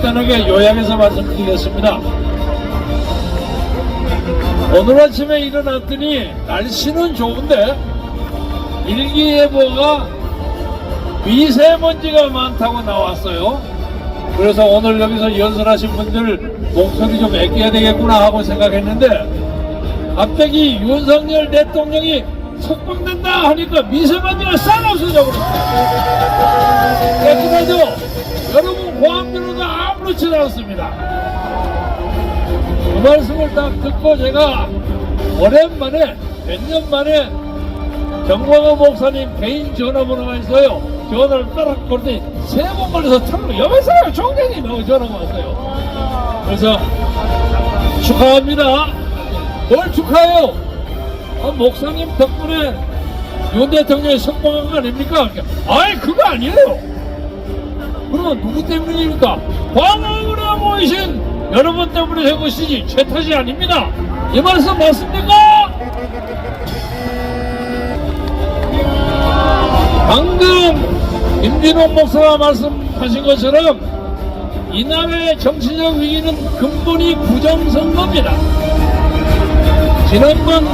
간단하게 요약해서 말씀드리겠습니다. 오늘 아침에 일어났더니 날씨는 좋은데 일기예보가 미세먼지가 많다고 나왔어요. 그래서 오늘 여기서 연설하신 분들 목소리 좀 아껴야 되겠구나 하고 생각했는데 갑자기 윤석열 대통령이 석방된다 하니까 미세먼지가 싹 없어져 버렸어요. 깨끗하죠? 여러분 고함들어도 아무렇지도 않습니다. 그 말씀을 딱 듣고 제가 오랜만에 몇 년 만에 정광호 목사님 개인 전화번호가 있어요. 전화를 따락 걸더니 3번 걸려서 털고 여보세요 총장님 하고 전화가 왔어요. 그래서 축하합니다. 뭘 축하해요? 목사님 덕분에 윤 대통령이 석방한 거 아닙니까? 아이 그거 아니에요. 그러면 누구 때문입니까? 광화문에 모이신 여러분 때문에 된 것이지 제 탓이 아닙니다. 이 말씀 맞습니까? 방금 김진홍 목사가 말씀하신 것처럼 이 나라의 정치적 위기는 근본이 부정선거입니다. 지난번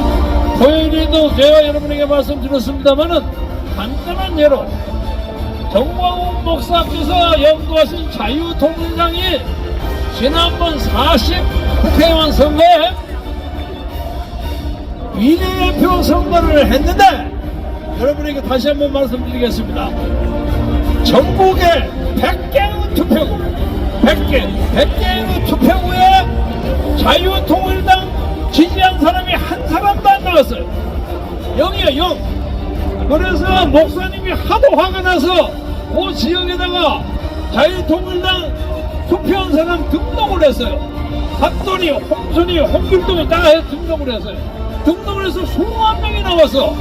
토요일에도 제가 여러분에게 말씀드렸습니다만은 간단한 예로 정광훈 목사께서 연구하신 자유통일당이 지난번 40 국회의원 선거에 비례대표 선거를 했는데 여러분에게 다시 한번 말씀드리겠습니다. 전국에 100개의 투표구 100개의 투표구에 자유통일당 지지한 사람이 한 사람도 안 나왔어요. 0이에요 0. 그래서 목사님이 하도 화가 나서 그 지역에다가 자유통일당 투표한 사람 등록을 했어요. 삽돈이, 홍순이, 홍길동이 다 해서 등록을 했어요. 등록을 해서 20명이 나왔어.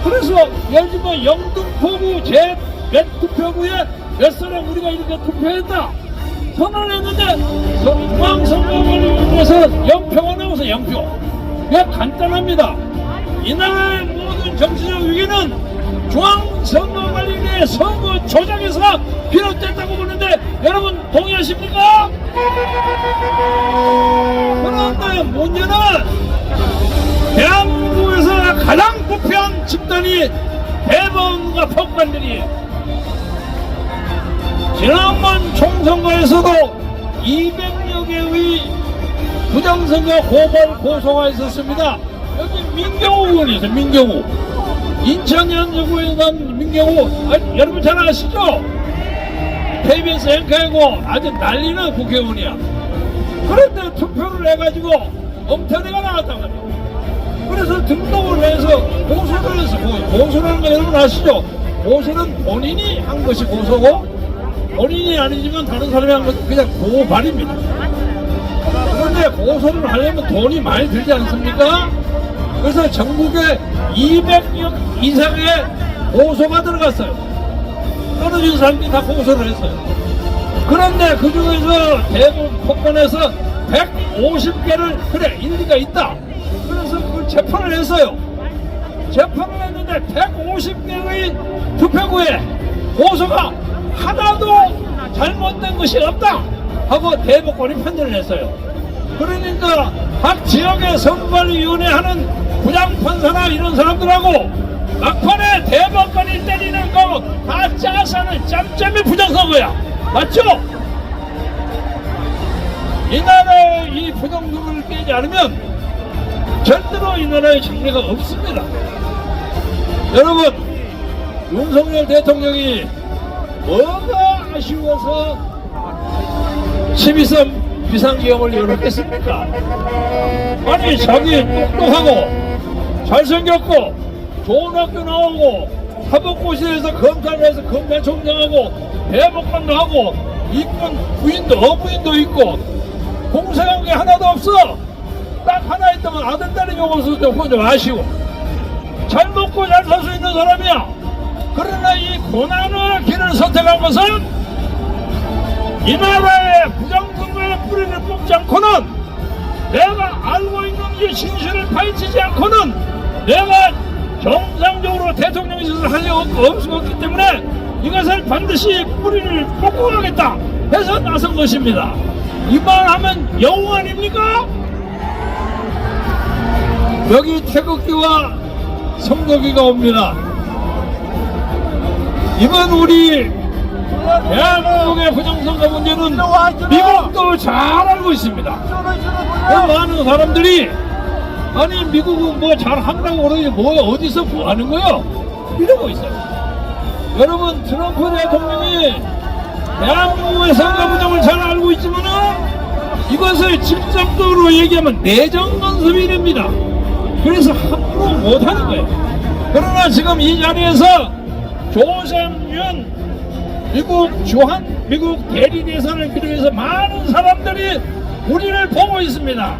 그래서 예를 들면 영등포구 제 몇 투표구에 몇 사람 우리가 이렇게 투표했다 선언했는데 중앙선거관리위원회에서 0표가 나와서 0표. 그냥 간단합니다. 이 나라의 모든 정치적 위기는 중앙선거관리위원회 선거 조작에서 비롯됐다고 보는데 여러분 동의하십니까? 그런데 문제는 대한민국에서 가장 부패한 집단이 대법원과 법관들이에요. 지난번 총선거에서도 200여 개의 부정선거 고발 고소가 있었습니다. 여기 민경우 의원이 있어요. 민경우 인천연구에 난 민경우 여러분 잘 아시죠? KBS 앵커이고 아주 난리는 국회의원이야. 그런데 투표를 해가지고 엄태대가 나왔단 말이에요. 그래서 등록을 해서 고소를 해서 고소라는 거 여러분 아시죠? 고소는 본인이 한 것이 고소고 본인이 아니지만 다른 사람이 한 것은 그냥 고발입니다. 그런데 고소를 하려면 돈이 많이 들지 않습니까? 그래서 전국에 200여 이상의 고소가 들어갔어요. 떨어진 사람들이 다 고소를 했어요. 그런데 그 중에서 대부분 법원에서 150개를 그래 일리가 있다. 그래서 그걸 재판을 했어요. 재판을 했는데 150개의 투표구에 고소가 하나도 잘못된 것이 없다 하고 대법관이 판결을 했어요. 그러니까 각 지역의 선거관리위원회 하는 부장판사나 이런 사람들하고 막판에 대법관이 때리는 거 다 짜서 하는 짬짬이 부정선거야. 맞죠? 이 나라의 이 부정선거를 깨지 않으면 절대로 이 나라의 정리가 없습니다. 여러분 윤석열 대통령이 뭐가 아쉬워서 12.3 비상계엄을 열었겠습니까? 아니 자기 똑똑하고 잘생겼고 좋은 학교 나오고 사법고시에서 검사를 해서 검찰총장하고 대법관도 하고 이권 부인도 어부인도 있고 공생한 게 하나도 없어. 딱 하나 있다면 아들 딸이 없어서 좀 아쉬워. 잘 먹고 잘 살 수 있는 사람이야. 그러나 이 고난의 길을 선택한 것은 이 나라의 부정선거의 뿌리를 뽑지 않고는 내가 알고 있는 이 진실을 파헤치지 않고는 내가 정상적으로 대통령 짓을 하려고 없었기 때문에 이것을 반드시 뿌리를 뽑고 가겠다 해서 나선 것입니다. 이 말 하면 영웅 아닙니까? 여기 태극기와 성조기가 옵니다. 이번 우리 대한민국의 부정선거 문제는 미국도 잘 알고 있습니다. 많은 사람들이 아니 미국은 뭐 잘한다고 그러지 뭐 어디서 뭐 하는 거요? 이러고 있어요. 여러분 트럼프 대통령이 대한민국의 선거 부정을 잘 알고 있지만은 이것을 직접적으로 얘기하면 내정 간섭이랍니다. 그래서 함부로 못하는 거예요. 그러나 지금 이 자리에서 조상윤 미국 대리대사를 비롯해서 많은 사람들이 우리를 보고 있습니다.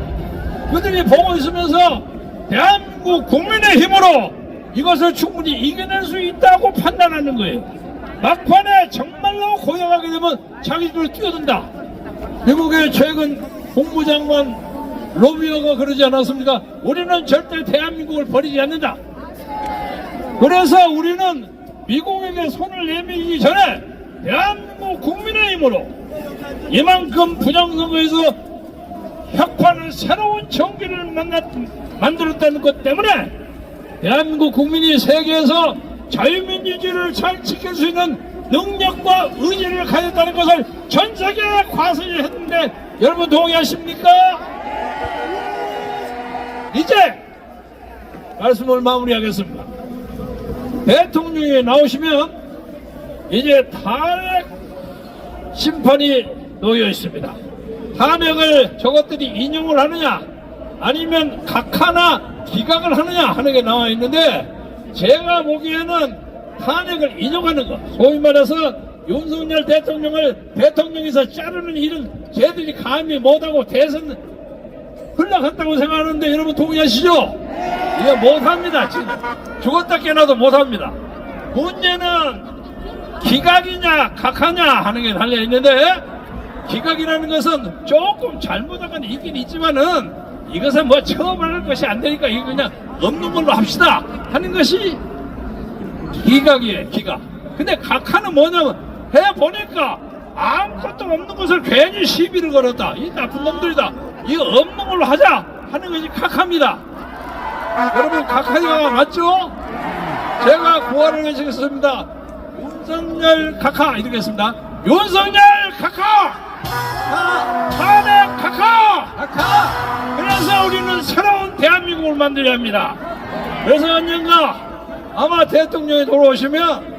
그들이 보고 있으면서 대한민국 국민의 힘으로 이것을 충분히 이겨낼 수 있다고 판단하는 거예요. 막판에 정말로 고용하게 되면 자기들을 뛰어든다. 미국의 최근 국무장관 로비어가 그러지 않았습니까? 우리는 절대 대한민국을 버리지 않는다. 그래서 우리는 미국에게 손을 내밀기 전에 대한민국 국민의힘으로 이만큼 부정선거에서 혁파는 새로운 정기를 만들었다는 것 때문에 대한민국 국민이 세계에서 자유민주주의를 잘 지킬 수 있는 능력과 의지를 가졌다는 것을 전 세계에 과시했는데 여러분 동의하십니까? 이제 말씀을 마무리하겠습니다. 대통령이 나오시면 이제 탄핵 심판이 놓여 있습니다. 탄핵을 저것들이 인용을 하느냐 아니면 각하나 기각을 하느냐 하는 게 나와 있는데 제가 보기에는 탄핵을 인용하는 것, 소위 말해서 윤석열 대통령을 대통령에서 자르는 일은 쟤들이 감히 못하고 대선 흘러갔다고 생각하는데 여러분 동의하시죠? 이거 못합니다. 지금 죽었다 깨나도 못합니다. 문제는 기각이냐 각하냐 하는 게 달려있는데 기각이라는 것은 조금 잘못한 건 있긴 있지만은 이것은 뭐 처벌할 것이 안 되니까 이거 그냥 없는 걸로 합시다 하는 것이 기각이에요. 기각. 근데 각하는 뭐냐면 해보니까 아무것도 없는 것을 괜히 시비를 걸었다. 이 나쁜 놈들이다. 이거 없는 걸로 하자 하는 것이 각하입니다. 여러분 각하가 맞죠? 제가 구화를 해주겠습니다. 윤석열 각하 이렇게 했습니다. 윤석열 각하! 탄핵 각하! 그래서 우리는 새로운 대한민국을 만들어야 합니다. 그래서 언젠가 아마 대통령이 돌아오시면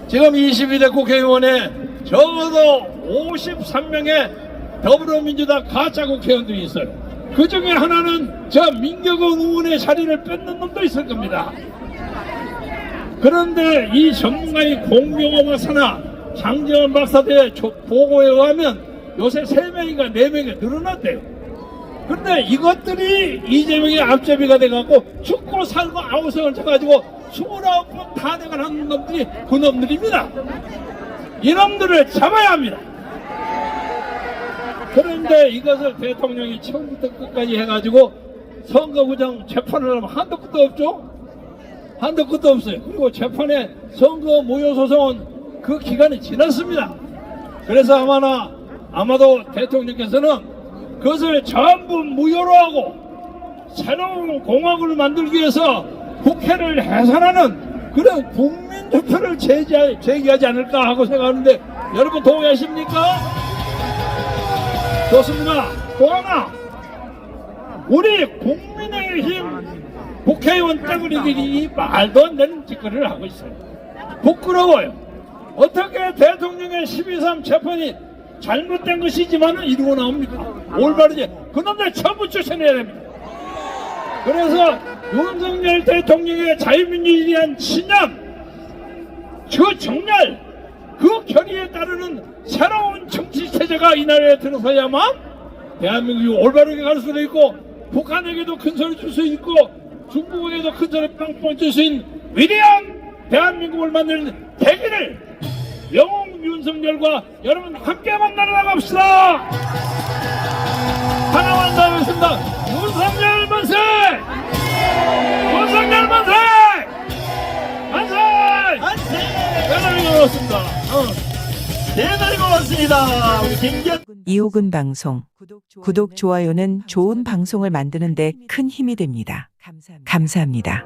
지금 22대 국회의원에 적어도 53명의 더불어민주당 가짜 국회의원들이 있어요. 그 중에 하나는 저 민경훈 의원의 자리를 뺏는 놈도 있을 겁니다. 그런데 이 전문가의 공병호 박사나 장재원 박사들의 보고에 의하면 요새 3명인가 4명이 늘어났대요. 그런데 이것들이 이재명의 앞제비가 돼갖고 죽고 살고 아우성을 쳐가지고 29번 탄핵을 하는 놈들이 그 놈들입니다. 이놈들을 잡아야 합니다. 그런데 이것을 대통령이 처음부터 끝까지 해가지고 선거부정 재판을 하면 한도 끝도 없죠? 한도 끝도 없어요. 그리고 재판에 선거 무효소송은 그 기간이 지났습니다. 그래서 아마도 대통령께서는 그것을 전부 무효로 하고 새로운 공화국을 만들기 위해서 국회를 해산하는 그런 국민투표를 제기하지 않을까 하고 생각하는데 여러분 동의하십니까? 좋습니다. 또 하나 우리 국민의힘 국회의원 떼구리들이 말도 안 되는 짓거리를 하고 있어요. 부끄러워요. 어떻게 대통령의 12.3 재판이 잘못된 것이지만은 이루고 나옵니까? 올바르지. 그놈들 전부 쫓아내야 됩니다. 그래서 윤석열 대통령의 자유민주주의에 대한 신념, 그 정렬, 그 결의에 따르는 새로운 정치체제가 이 나라에 들어서야만 대한민국이 올바르게 갈 수도 있고 북한에게도 큰 소리 줄 수 있고 중국에게도 큰 소리 빵빵 줄 수 있는 위대한 대한민국을 만드는 대기를 영웅 윤석열과 여러분 함께 만나러 나갑시다. 하나만 더 하겠습니다. 윤석열 만세! 윤석열 만세! 만세! 만세! 대단히 고맙습니다. 대단히 고맙습니다. 있습니다. 우리 김경 이호근 방송. 구독, 좋아요는 좋은 방송을 만드는 데 큰 힘이 됩니다. 감사합니다.